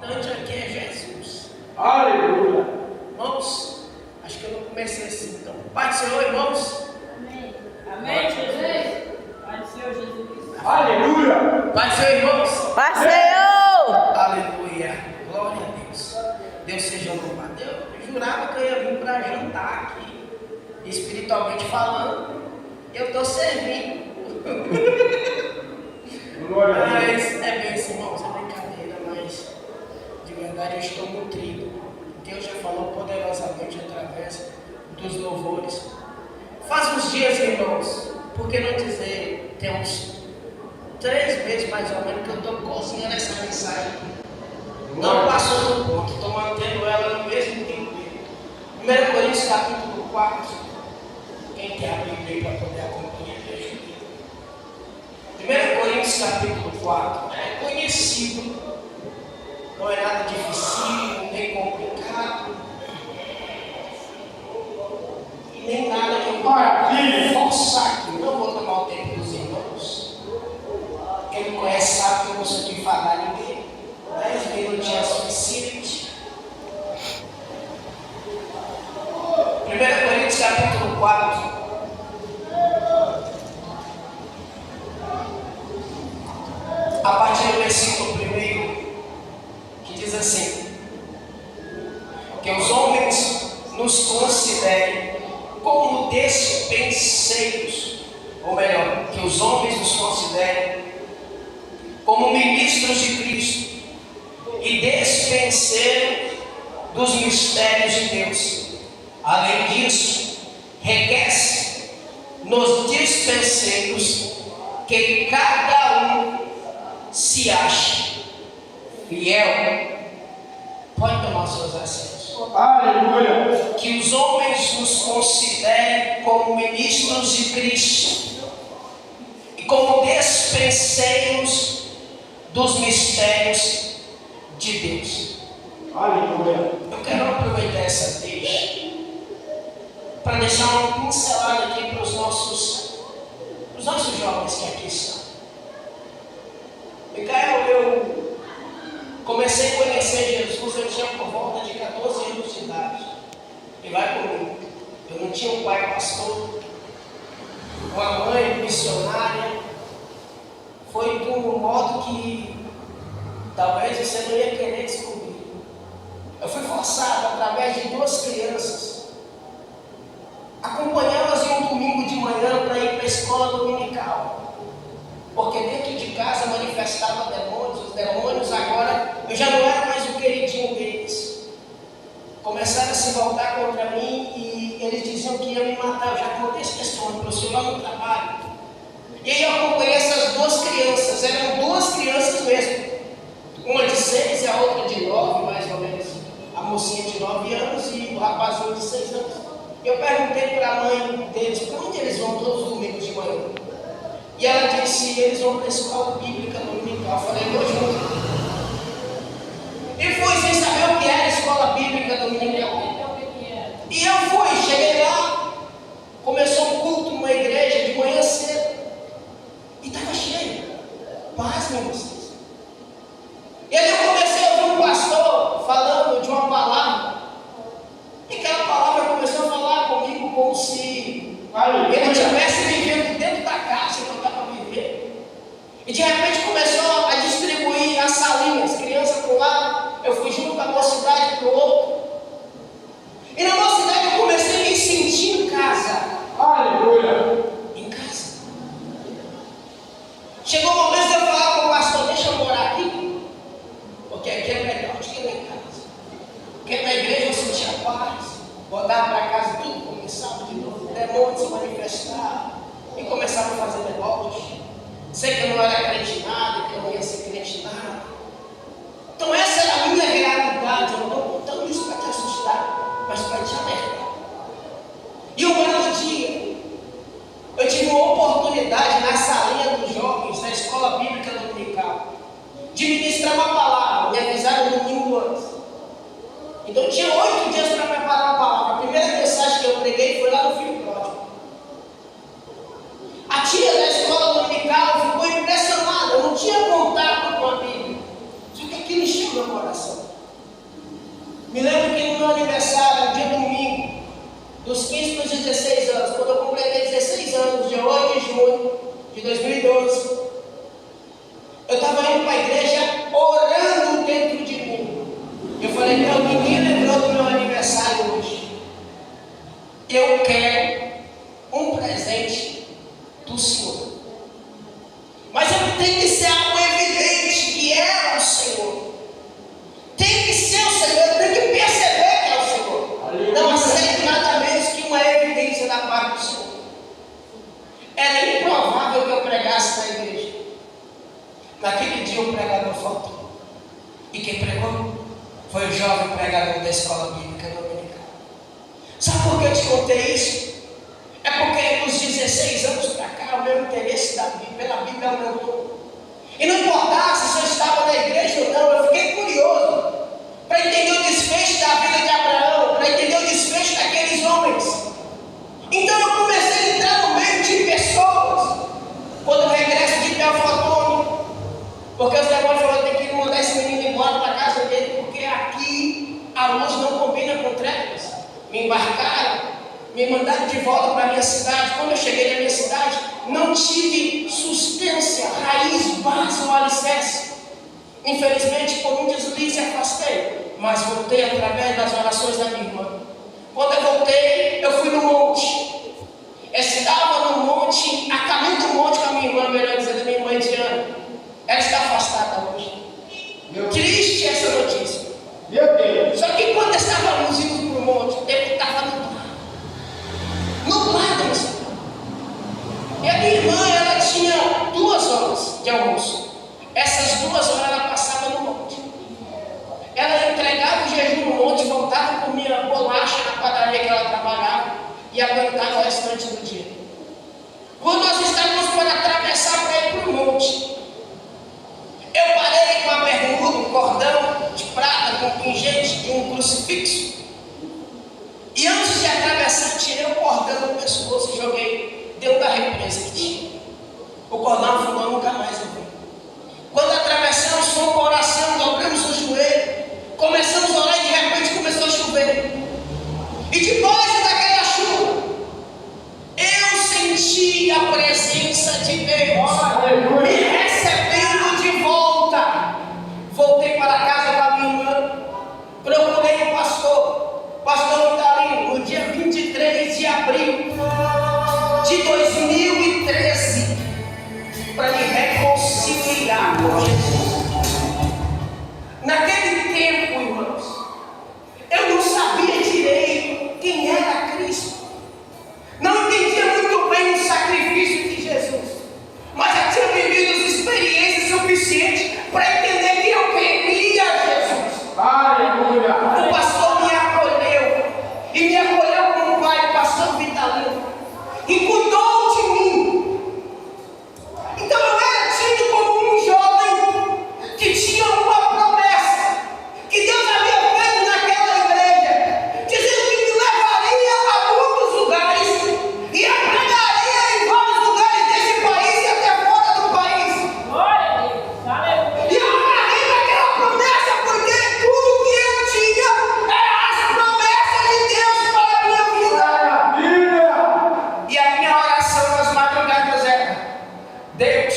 Aqui é Jesus. Aleluia. Irmãos, acho que eu não comecei assim. Então, Pai do Senhor, irmãos. Amém. Amém, Jesus. Pai do Senhor Jesus. Aleluia. Pai do Senhor, irmãos. Pai Senhor. Aleluia. Glória a Deus. Deus seja louvado. Eu jurava que eu ia vir para jantar aqui, espiritualmente falando. Eu estou servindo. Mas é bem assim, irmãos, é brincadeira, mas de verdade eu estou nutrido. Deus já falou poderosamente através dos louvores. Faz uns dias, irmãos, por que não dizer, tem uns 3 meses mais ou menos que eu estou cozinhando essa mensagem. Não passou do ponto, estou mantendo ela no mesmo tempo. 1 Coríntios capítulo 4. Quem quer abrir bem para poder acompanhar, deixa eu ver. 1 Coríntios capítulo 4 é conhecido, não é nada difícil, nem complicado, e nem nada que eu vou forçar aqui. Não vou tomar o tempo dos irmãos. Quem me conhece sabe que eu não sou de falar ninguém. 10 minutos é suficiente. 1 Coríntios capítulo 4. A partir do versículo 1, que diz assim: que os homens nos considerem como despenseiros, ou melhor, que os homens nos considerem como ministros de Cristo e despenseiros dos mistérios de Deus. Além disso, requer-se nos dispenseiros que cada um se ache fiel. Pode tomar seus assentos. Aleluia. Que os homens nos considerem como ministros de Cristo e como despenseiros dos mistérios de Deus. Aleluia. Eu quero aproveitar essa deixa para deixar uma pincelada aqui para os nossos jovens que aqui estão. Micael, eu comecei a conhecer Jesus, eu tinha por volta de 14 anos de idade. E vai comigo. Eu não tinha um pai pastor, uma mãe missionária. Foi de um modo que talvez você não ia querer descobrir. Eu fui forçado através de 2 crianças, acompanhá-las em um domingo de manhã para ir para a escola dominical. Porque dentro de casa manifestava demônios, os demônios agora, eu já não era mais o queridinho deles. Começaram a se voltar contra mim e eles diziam que iam me matar. Eu já contei esse testemunho para o senhor lá no trabalho. E aí eu acompanhei essas 2 crianças, eram 2 crianças mesmo. Uma de 6 e a outra de 9, mais ou menos. A mocinha de 9 anos e o rapazinho de 6 anos. Eu perguntei para a mãe deles, para onde eles vão todos os domingos de manhã? E ela disse, eles vão para a escola bíblica dominical. Eu falei, vou junto. E fui sem saber o que era a escola bíblica dominical. E eu fui, cheguei lá, começou um culto numa igreja de manhã cedo. E estava cheio. Pasmem vocês. E aí eu comecei a ouvir um pastor falando de uma palavra. E aquela palavra começou a falar comigo como se ele estivesse vivendo dentro da casa que eu estava vivendo. E de repente começou a distribuir as salinhas, criança para um lado, eu fui junto com a mocidade para o outro. E na mocidade eu comecei a me sentir em casa. Aleluia. Em casa. Chegou o momento de eu falar com o pastor, deixa eu morar aqui, porque aqui é melhor do que lá em casa. Porque na igreja eu sentia paz, voltava para casa, tudo começava de novo, demônios se manifestavam e começavam a fazer negócio. Sei que eu não era crente em nada, que eu não ia ser crente em nada. Então essa era a minha realidade. Eu não estou contando isso para te assustar, mas para te alertar. E um belo dia, eu tive uma oportunidade na salinha dos jovens, na escola bíblica dominical, de ministrar uma palavra. Me avisaram no domingo antes. Então eu tinha 8 dias para preparar a palavra. A primeira mensagem que eu preguei foi lá no Filho Pródigo. A tia da escola dominical ficou impressionada. Eu não tinha contato com a Bíblia. Só que aquilo encheu meu coração. situação. Me lembro que no meu aniversário, no dia domingo, dos 15 para os 16 anos, quando eu completei 16 anos, dia 8 de junho de 2012, eu estava indo para a igreja orando dentro de mim. Eu falei, ninguém lembrou do meu aniversário hoje. Eu quero um presente do Senhor. Mas tem que ser algo evidente que é o Senhor. Tem que ser o Senhor, tem que perceber que é o Senhor. Não aceito nada menos que uma evidência da parte do Senhor. Era improvável que eu pregasse na igreja. Naquele dia o pregador faltou. E quem pregou foi o jovem pregador da escola bíblica dominical. Sabe por que eu te contei isso? É porque dos 16 anos para cá o meu interesse pela Bíblia aumentou. E não importasse se eu estava na igreja ou não, eu fiquei curioso para entender o desfecho da vida de Abraão, para entender o desfecho daqueles homens. Então eu comecei a entrar no meio de pessoas. Quando eu regresso de Belfort, porque os demônios falaram que tem que mandar esse menino embora para a casa dele, porque aqui a luz não combina com trevas. Me embarcaram, me mandaram de volta para a minha cidade. Quando eu cheguei na minha cidade, não tive sustância, raiz, base ou alicerce. Infelizmente, por um deslize, afastei, mas voltei através das orações da minha irmã. Quando eu voltei, eu fui no monte. Eu estava no monte, a caminho do monte com a minha irmã, melhor dizendo, a minha irmã Diana. Ela está afastada hoje. Triste essa notícia. Meu Deus. Só que quando estávamos indo para o monte, o tempo estava nublado. Nublado, Senhor. E a minha irmã, ela tinha 2 horas de almoço. Essas 2 horas ela passava no monte. Ela entregava o jejum no monte, voltava, comia bolacha na padaria que ela trabalhava e aguentava o restante do dia. Quando nós estávamos para atravessar para ir para o monte, eu parei com a bermuda, um cordão de prata com pingente de um crucifixo. E antes de atravessar, tirei o cordão do pescoço e joguei dentro da represa que tinha. O cordão afundou, nunca mais eu vi. Quando atravessamos, fomos para oração, dobramos o joelho, começamos a orar e de repente começou a chover. E depois daquela chuva, eu senti a presença de Deus me recebendo de volta. Voltei para casa da minha irmã, procurei o pastor Vitalino, no dia 23 de abril de 2013, para me reconciliar com Jesus. Naquele tempo, irmãos, eu não sabia direito quem era Cristo, não entendia muito bem o sacrifício de Jesus, mas já tinha vivido experiências suficientes para entender que eu queria Jesus. Aleluia. O pastor me acolheu, e me acolheu como um pai, o pastor Vitalino, e cuidou de mim. Então eu era tido como um jovem que tinha uma promessa que Deus havia feito naquela igreja, dizendo que me levaria a muitos lugares e eu pregaria em vários lugares desse país e até fora do país. Glória a Deus. Aleluia. E eu agarrei naquela promessa porque tudo que eu tinha era as promessas de Deus para a minha vida. Maravilha. E a minha oração nas madrugadas era: Deus,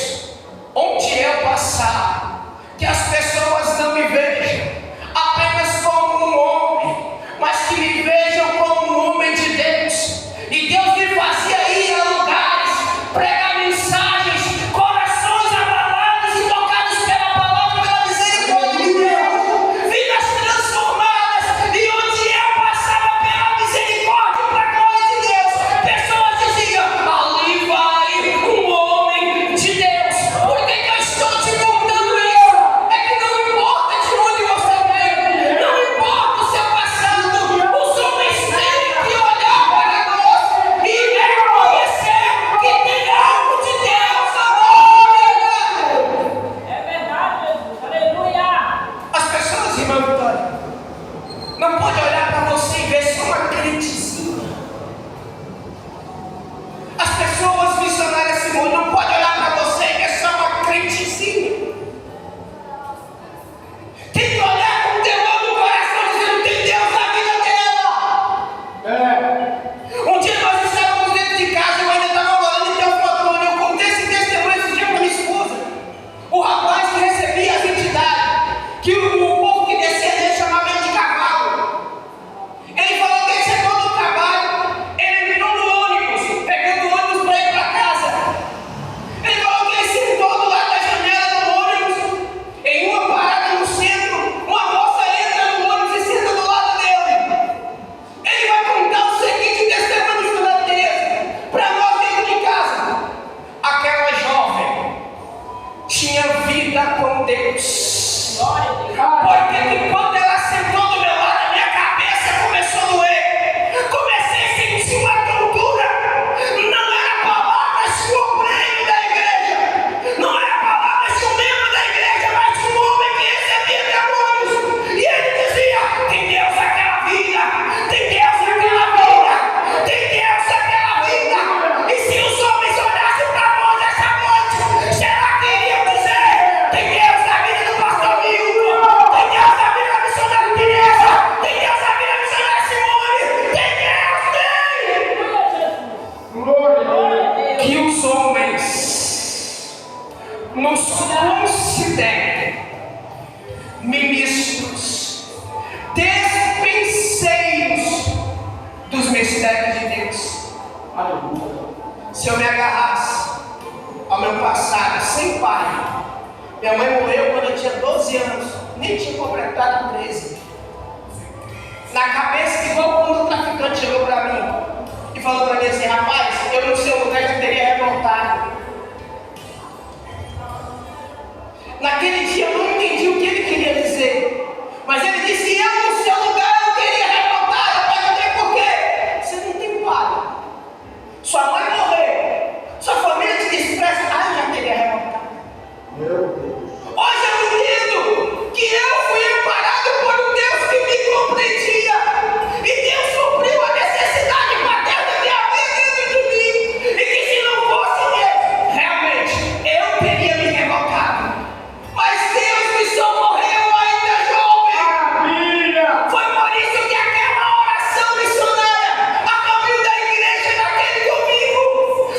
onde eu passar, que as pessoas não me vejam apenas como um homem, mas que me vejam como um homem de Deus. E Deus me fazia ir a lugares, pregar mensagens, corações abalados e tocados pela palavra, pela misericórdia de Deus, vidas transformadas. E onde eu passava pela misericórdia, para a glória de Deus, pessoas diziam: ali vai um homem de Deus. Por que eu estou te contando isso? É que não importa de onde você veio, não importa o seu passado, os homens têm que olhar para nós e reconhecer que tem algo de Deus. Amém. É verdade, Jesus. Aleluia. As pessoas, irmã Vitória, não pode olhar para você e ver só uma crentezinha. As pessoas missionárias Simone não podem olhar para você e ver só uma crentezinha. Tem que olhar com Se eu me agarrasse ao meu passado sem pai, minha mãe morreu quando eu tinha 12 anos, nem tinha completado 13. Na cabeça, igual quando o traficante chegou para mim e falou para mim assim: rapaz, eu no seu lugar já teria revoltado. Naquele dia eu não entendi o que ele queria dizer, mas ele disse: eu no seu lugar eu teria revoltado. Eu perguntei por quê? Você não tem pai, sua mãe morreu, sua família te despreza. Eu já teria revoltado. Meu Deus. Hoje eu entendo que eu fui amparado por um Deus que me compreendia, e Deus supriu a necessidade paterna da minha vida dentro de mim, e que se não fosse Deus, realmente eu teria me revoltado, mas Deus me socorreu ainda jovem. Maravilha! Foi por isso que aquela oração missionária a caminho da igreja naquele domingo,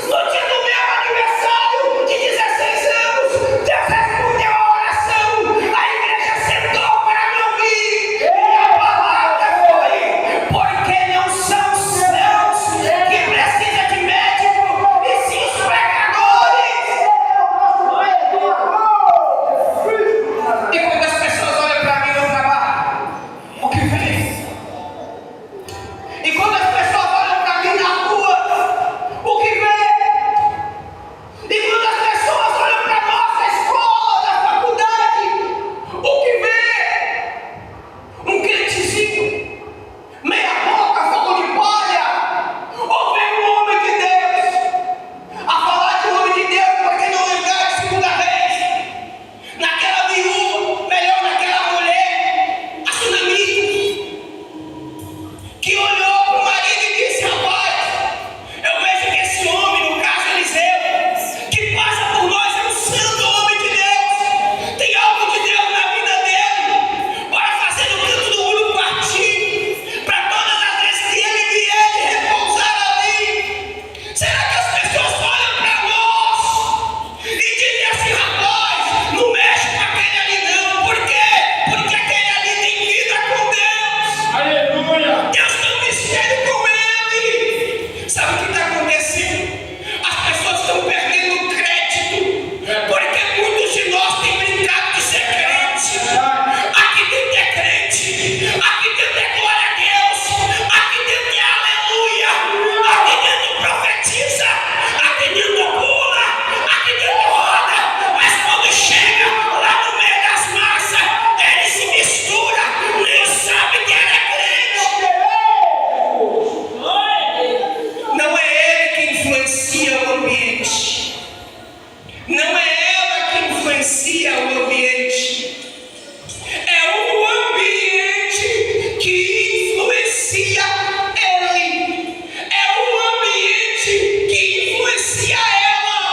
no dia do meu aniversário de 16 anos, Deus respondeu a oração, a igreja sentou para me ouvir, e a palavra foi: porque não são os sãos que precisam de médico, e sim os pecadores. E quando as pessoas olham para mim no trabalho, o que vem? E quando as pessoas olham para mim na rua, o que vem? E quando as pessoas olham para a nossa escola, na faculdade, o que vê? Um crentezinho, meia boca, fogo de palha? Ou vem um homem de Deus a falar de um homem de Deus, porque não lembrar de segunda vez? Naquela viúva, melhor naquela mulher, a sunamita, que olhou para o marido e disse: rapaz, eu vejo que esse homem, no caso Eliseu, que passa por nós, é um santo homem de Deus, tem algo de Deus na vida dele, bora fazer o canto do mundo partir, para todas as vezes que ele repousar ali. Será que as pessoas olham para nós e dizem assim: rapaz, não mexe com aquele ali não? Por quê? Porque aquele ali tem vida com Deus. Aleluia! Deus tem um mistério com ele. Sabe o que está acontecendo? As pessoas estão perdendo o crédito, porque muitos de nós têm brincado de ser crente. Aqui dentro é crente, aqui dentro é glória a Deus, aqui dentro é aleluia, aqui dentro profetiza, aqui dentro pula, aqui dentro roda, mas quando chega lá no meio das massas, ele se mistura, nem sabe que ele é crente. Não é ele que influencia o ambiente, não é ela que influencia o ambiente, é o ambiente que influencia ele, é o ambiente que influencia ela.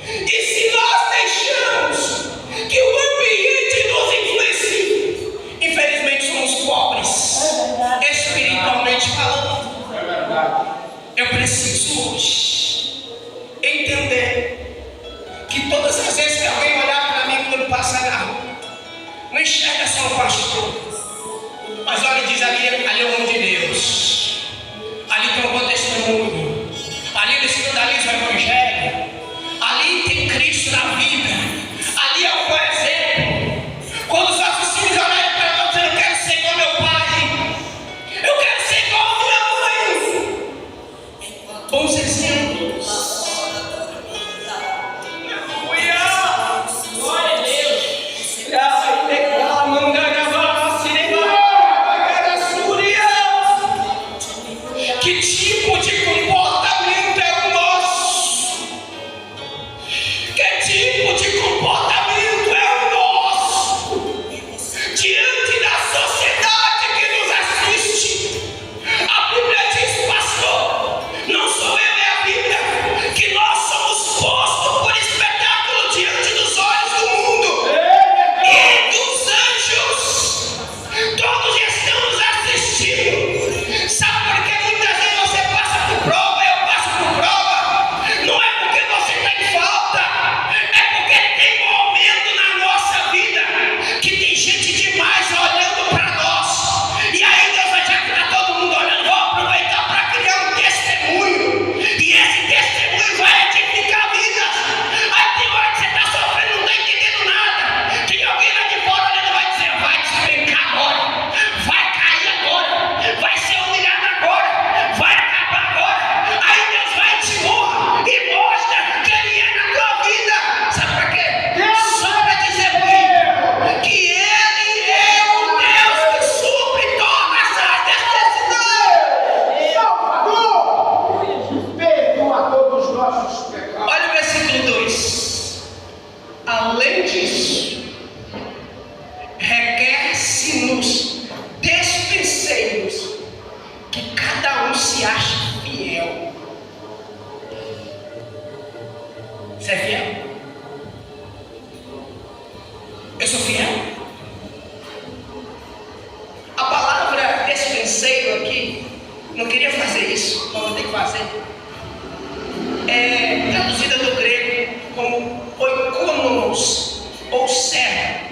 E se nós deixamos que o ambiente nos influencie, infelizmente somos pobres, espiritualmente falando. É verdade. Eu preciso hoje entender que todas as vezes que alguém olhar para mim quando passar na rua, não enxerga só o pastor, mas olha e diz: ali é o homem de Deus, ali tem um bom testemunho, ali ele escandaliza o evangelho, ali tem Cristo na vida, ali é um bom exemplo. Quando os nossos filhos olharem para nós, eu não quero ser igual meu pai, eu quero ser igual a minha mãe. Bons exemplos. Glória a Deus. Ai, declara, manda gravar, se levar, vai, Não queria fazer isso, mas vou ter que fazer. É traduzida do grego como oikonomos, ou servo.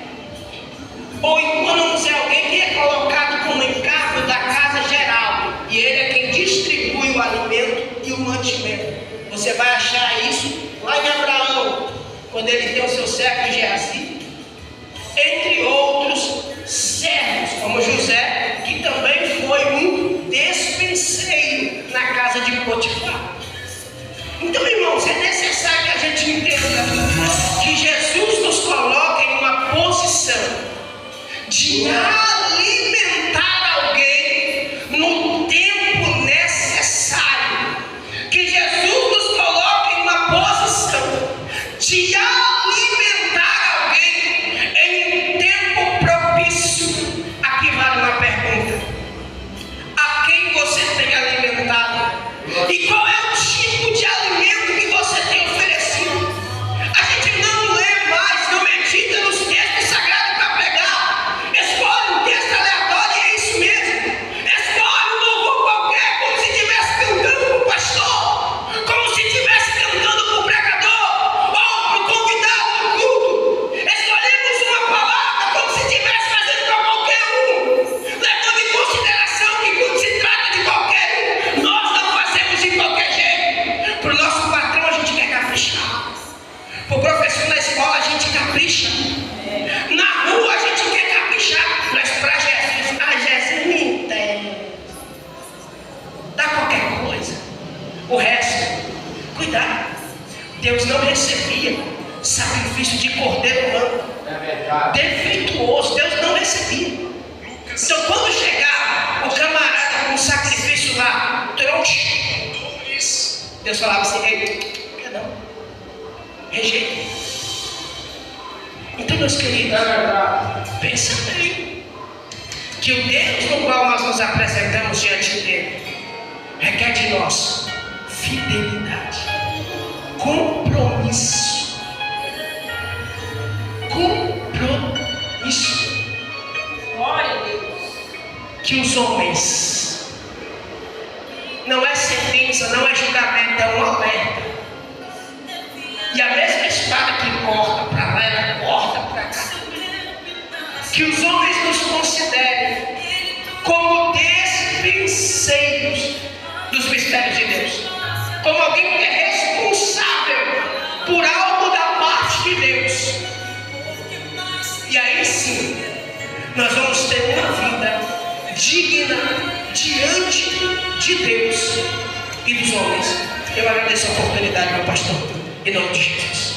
Oikonomos é alguém que é colocado como encargo da casa geral, e ele é quem distribui o alimento e o mantimento. Você vai achar isso lá em Abraão, quando ele tem o seu servo Geazi, entre outros servos, como José, que também foi um despenseiro na casa de Potifar. Então, irmãos, é necessário que a gente entenda que Jesus nos coloca em uma posição de alimentar alguém no tempo necessário. Que Jesus nos coloca em uma posição de alimentar alguém em um tempo propício. Aqui vale uma pergunta: a quem você tem alimentado? E qual é o tipo de alimento que você tem oferecido? A gente não lê mais, não medita nos textos sagrados para pregar. Escolhe um texto aleatório e é isso mesmo. Escolhe um louvor qualquer, como se estivesse cantando para o pastor, como se estivesse cantando para o pregador, ou para o convidado do culto. Escolhemos uma palavra como se estivesse fazendo para qualquer um, levando em consideração que quando se trata de qualquer um, nós não fazemos de qualquer jeito. Para o nosso patrão a gente quer caprichar, para o professor na escola a gente capricha, na rua a gente quer caprichar, mas para Jesus, Jesus me entende, dá qualquer coisa. O resto, cuidado. Deus não recebia sacrifício de cordeiro humano É verdade. defeituoso, Deus não recebia. Então quando chegava o camarada com o sacrifício lá, troncho, Deus falava assim: ei, quer não, rejeita. Então, meus queridos, É verdade. pensa bem que o Deus no qual nós nos apresentamos diante dele requer de nós fidelidade, compromisso. Glória a Deus. Que os homens, não é sentença, não é julgamento, é um alerta. E a mesma espada que corta para lá, ela corta para cá. Que os homens nos considerem como despenseiros dos mistérios de Deus, como alguém que é responsável por algo da parte de Deus. E aí sim, nós vamos ter uma vida digna diante de Deus e dos homens. Eu agradeço a oportunidade, meu pastor, em nome de Jesus.